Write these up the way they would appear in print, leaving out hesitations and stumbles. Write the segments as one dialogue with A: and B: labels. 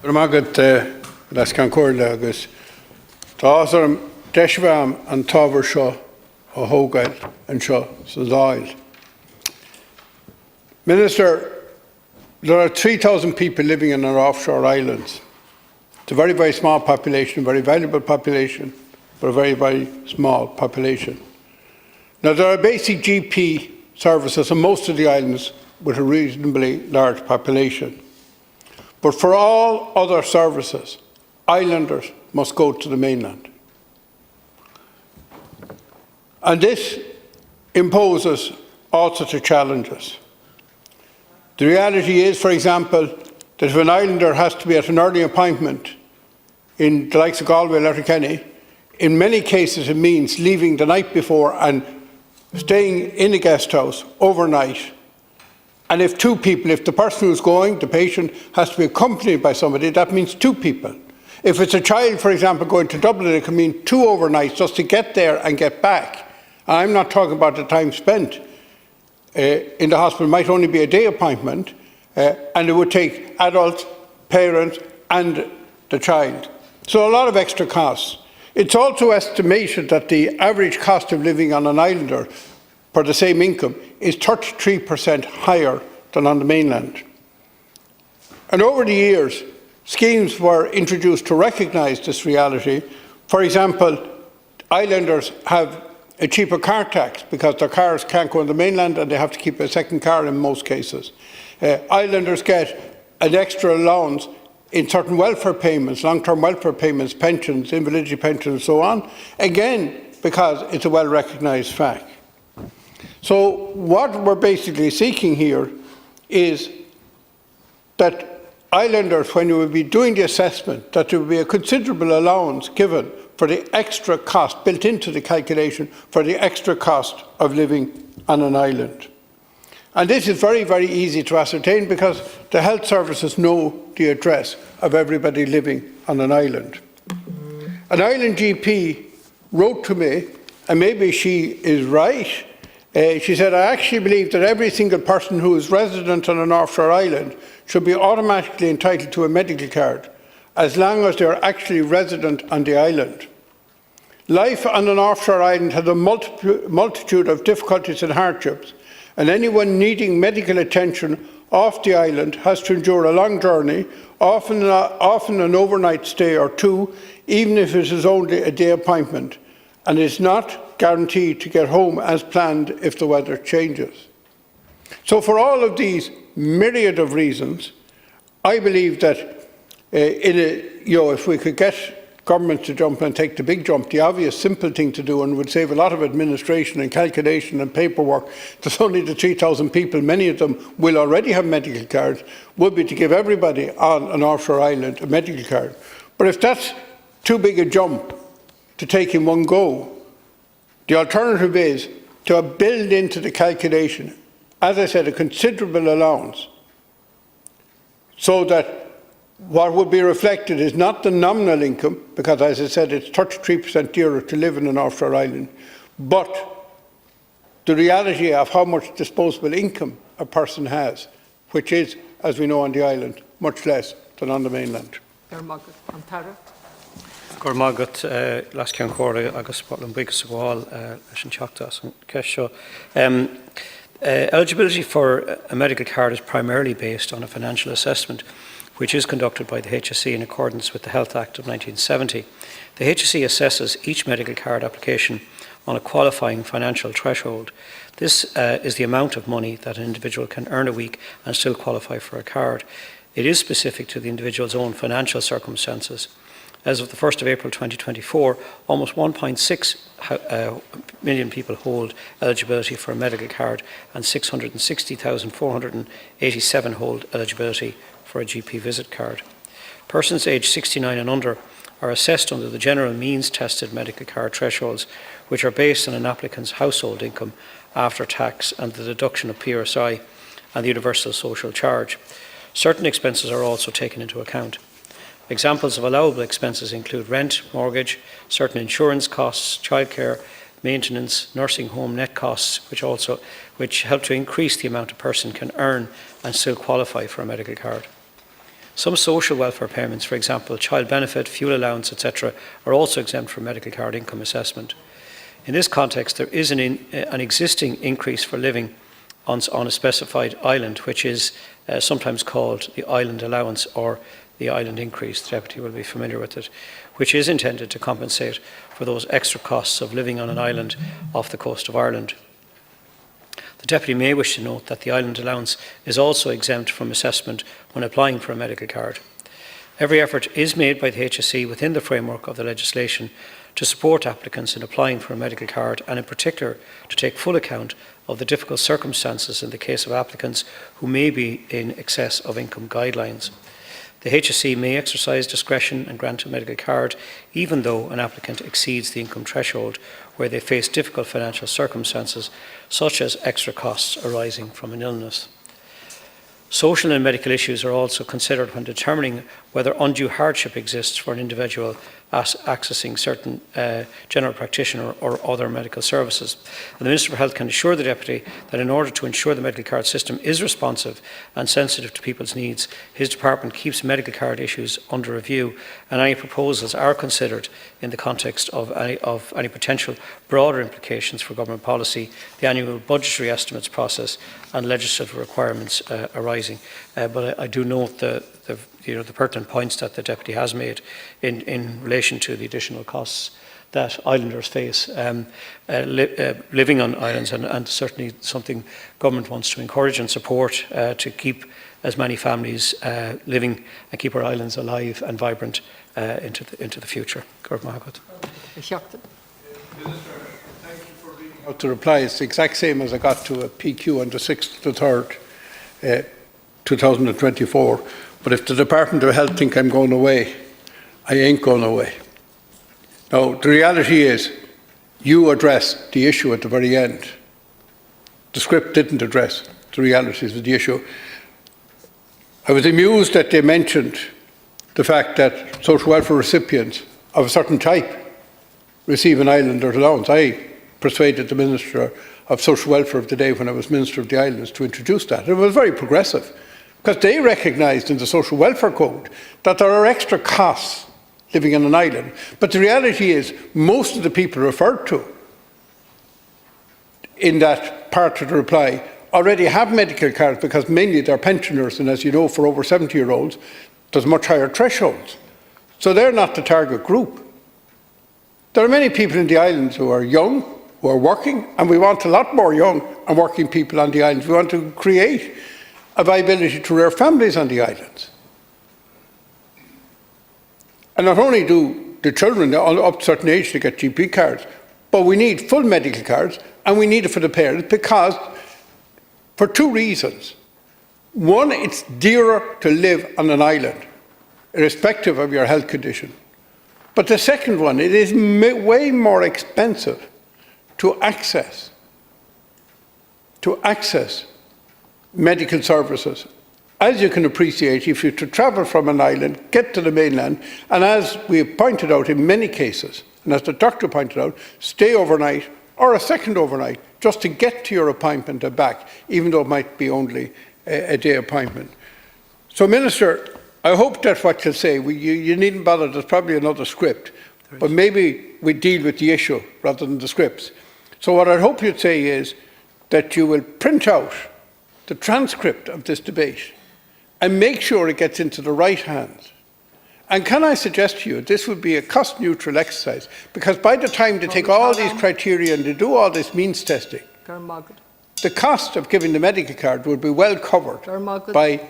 A: Ramagat las Concordia agus Tásarm Deshvam and Tover Shaw or Hogail and Shaw Sazail. Minister, there are 3,000 people living in our offshore islands. It's a very, very small population, very valuable population, but a very, very small population. Now, there are basic GP services on most of the islands with a reasonably large population. But for all other services, islanders must go to the mainland. And this imposes all sorts of challenges. The reality is, for example, that if an islander has to be at an early appointment in the likes of Galway or Letterkenny, in many cases it means leaving the night before and staying in a guest house overnight. And if two people, if the person who's going, the patient, has to be accompanied by somebody, that means two people. If it's a child, for example, going to Dublin, it can mean 2 overnights just to get there and get back. And I'm not talking about the time spent in the hospital. It might only be a day appointment, and it would take adults, parents, and the child. So a lot of extra costs. It's also estimated that the average cost of living on an islander for the same income is 33% higher than on the mainland. And over the years, schemes were introduced to recognise this reality. For example, islanders have a cheaper car tax because their cars can't go on the mainland and they have to keep a second car in most cases. Islanders get an extra allowance in certain welfare payments, long-term welfare payments, pensions, invalidity pensions and so on, again because it's a well-recognised fact. So what we're basically seeking here is that islanders, when you will be doing the assessment, that there will be a considerable allowance given for the extra cost built into the calculation for the extra cost of living on an island. And this is very, very easy to ascertain because the health services know the address of everybody living on an island. An island GP wrote to me, and maybe she is right. She said, I actually believe that every single person who is resident on an offshore island should be automatically entitled to a medical card, as long as they are actually resident on the island. Life on an offshore island has a multitude of difficulties and hardships, and anyone needing medical attention off the island has to endure a long journey, often an overnight stay or two, even if it is only a day appointment, and is not guaranteed to get home as planned if the weather changes. So for all of these myriad of reasons, I believe that if we could get government to jump and take the big jump, the obvious simple thing to do, and would save a lot of administration and calculation and paperwork, there's only the 3,000 people, many of them will already have medical cards, would be to give everybody on an offshore island a medical card. But if that's too big a jump to take in one go, the alternative is to build into the calculation, as I said, a considerable allowance, so that what would be reflected is not the nominal income, because as I said, it's 33% dearer to live in an offshore island, but the reality of how much disposable income a person has, which is, as we know on the island, much less than on the mainland.
B: Gormagat las Concordia agus Portland Bigas Wall leis an Oireachtas an Kesho. Eligibility for a medical card is primarily based on a financial assessment which is conducted by the HSE in accordance with the Health Act of 1970. The HSE assesses each medical card application on a qualifying financial threshold. This is the amount of money that an individual can earn a week and still qualify for a card. It is specific to the individual's own financial circumstances. As of the 1st of April 2024, almost 1.6 million people hold eligibility for a medical card and 660,487 hold eligibility for a GP visit card. Persons aged 69 and under are assessed under the general means tested medical card thresholds, which are based on an applicant's household income after tax and the deduction of PRSI and the universal social charge. Certain expenses are also taken into account. Examples of allowable expenses include rent, mortgage, certain insurance costs, childcare, maintenance, nursing home net costs, which help to increase the amount a person can earn and still qualify for a medical card. Some social welfare payments, for example, child benefit, fuel allowance, etc., are also exempt from medical card income assessment. In this context, there is an existing increase for living on a specified island, which is sometimes called the island allowance or the island increase. The Deputy will be familiar with it, which is intended to compensate for those extra costs of living on an island off the coast of Ireland. The Deputy may wish to note that the island allowance is also exempt from assessment when applying for a medical card. Every effort is made by the HSE within the framework of the legislation to support applicants in applying for a medical card, and in particular to take full account of the difficult circumstances in the case of applicants who may be in excess of income guidelines. The HSE may exercise discretion and grant a medical card even though an applicant exceeds the income threshold where they face difficult financial circumstances such as extra costs arising from an illness. Social and medical issues are also considered when determining whether undue hardship exists for an individual accessing certain general practitioner or other medical services. And the Minister for Health can assure the Deputy that in order to ensure the medical card system is responsive and sensitive to people's needs, his department keeps medical card issues under review, and any proposals are considered in the context of any potential broader implications for government policy, the annual budgetary estimates process and legislative requirements arising. But I do note the pertinent points that the Deputy has made in relation to the additional costs that islanders face living on islands, and certainly something government wants to encourage and support to keep as many families living and keep our islands alive and vibrant into the future.
A: Minister, thank you for reading out the reply. It's the exact same as I got to a PQ on the 6th to 3rd, 2024. But if the Department of Health think I'm going away, I ain't going away. Now, the reality is, you addressed the issue at the very end. The script didn't address the realities of the issue. I was amused that they mentioned the fact that social welfare recipients of a certain type receive an islander's allowance. I persuaded the Minister of Social Welfare of the day when I was Minister of the Islands to introduce that. It was very progressive, because they recognised in the Social Welfare Code that there are extra costs living on an island. But the reality is, most of the people referred to in that part of the reply already have medical cards, because mainly they're pensioners, and as you know, for over 70-year-olds, there's much higher thresholds. So they're not the target group. There are many people in the islands who are young, who are working, and we want a lot more young and working people on the islands. We want to create a viability to rear families on the islands. And not only do the children up to a certain age to get GP cards, but we need full medical cards, and we need it for the parents, because for two reasons. One, it's dearer to live on an island, irrespective of your health condition. But the second one, it is way more expensive to access medical services. As you can appreciate, if you to travel from an island, get to the mainland, and as we have pointed out in many cases, and as the doctor pointed out, stay overnight or a second overnight just to get to your appointment and back, even though it might be only a day appointment. So, Minister, I hope that's what you'll say. You needn't bother, there's probably another script, but maybe we deal with the issue rather than the scripts. So what I hope you'd say is that you will print out the transcript of this debate and make sure it gets into the right hands. And can I suggest to you, this would be a cost-neutral exercise, because by the time they take all these criteria and they do all this means testing, the cost of giving the medical card would be well covered by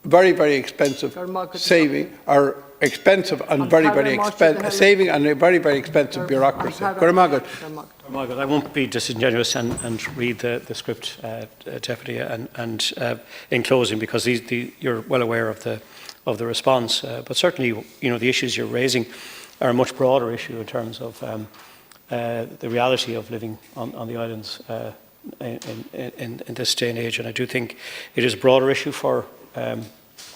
A: very, very expensive saving, or expensive and very expensive bureaucracy.
B: I won't be disingenuous and read the script, Deputy, and in closing, because you're well aware of the response. But certainly, the issues you're raising are a much broader issue in terms of the reality of living on the islands in this day and age. And I do think it is a broader issue for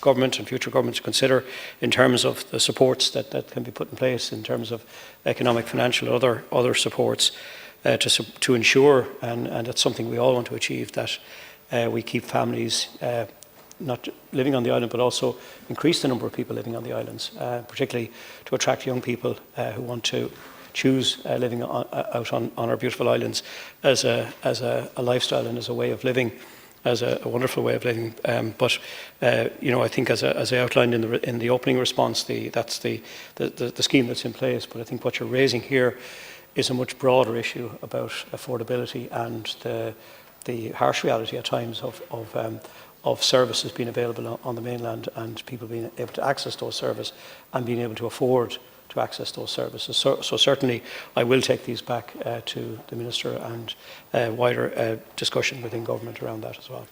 B: government and future government to consider in terms of the supports that can be put in place in terms of economic, financial, and other supports to ensure, and it's something we all want to achieve, that we keep families not living on the island, but also increase the number of people living on the islands, particularly to attract young people who want to choose living out on our beautiful islands as a lifestyle and as a way of living, as a wonderful way of living. But I think, as I outlined in the opening response, that's the scheme that's in place. But I think what you're raising here is a much broader issue about affordability and the harsh reality at times of services being available on the mainland and people being able to access those services and being able to afford to access those services. So certainly I will take these back to the Minister and wider discussion within government around that as well.